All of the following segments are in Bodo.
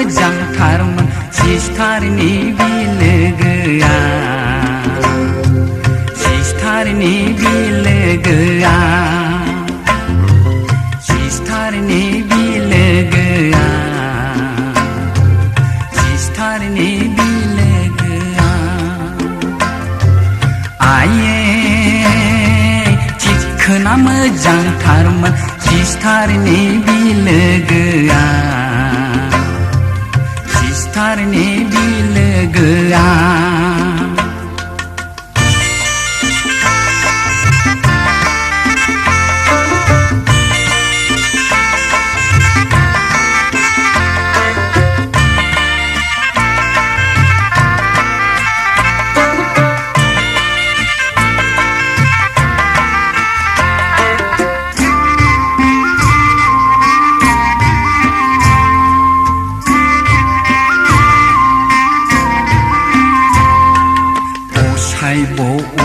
मोजांथारमोन सिस्टारनि बिलोगोआ सिस्टारनि बिलोगोआ सिस्टारनि बिलोगोआ सिस्टारनि बिलोगोआ आये थिखोना मोजांथारमोन सिस्टारनि बिलोगोआ सिस्टारनि बिलोगोआ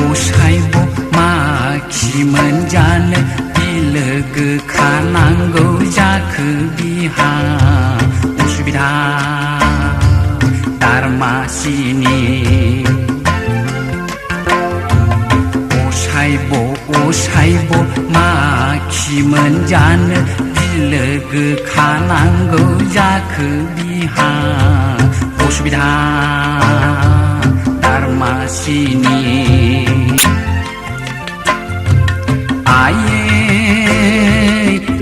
असाइब' माखि मोनजानो बिलोगो खानांगौ जाखो बिहा उसुबिदा दारमासिनि असाइब' माखि मोनजानो बिलोगो खानांगौ जाखो बिहा उसुबिदा दारमासिनि आये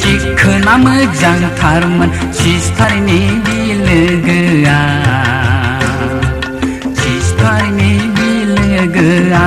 थिखोना मोजांथारमोन सिस्टारनि बिलोगोआ सिस्टारनि बिलोगोआ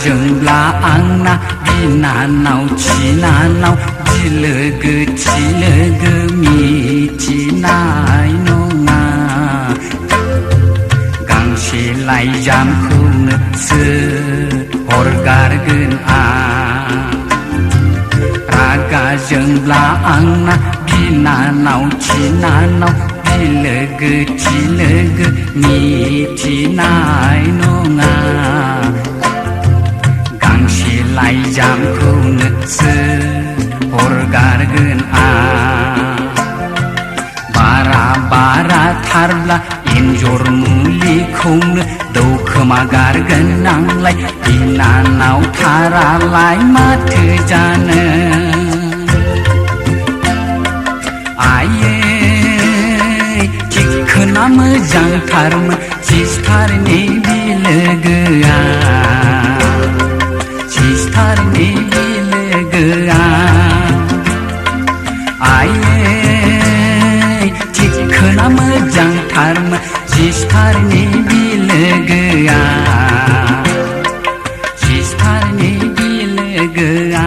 जोंब्ला आंना बिनानाव थिनानाव बिलोगो थिलोगो मिथिनाय नङा गांसे लाइजामखौनोसो हरगारगोन आं रागा जोंब्ला आंना बिनानाव थिनानाव बिलोगो थिलोगो मिथिनाय नङा लाइजामखौनोसो हरगारगोन आं बारा थारब्ला एन्जर मुलिखौनो दौखोमा गारगोन आंलाय बिनानाव थारालाय माथो जानो आये थिखोना मोजांथारमोन सिस्टारनि बिलोगोआ सिस्टारनि बिलोगोआ आये थिखोना मोजांथारमोन सिस्टारनि बिलोगोआ सिस्टारनि बिलोगोआ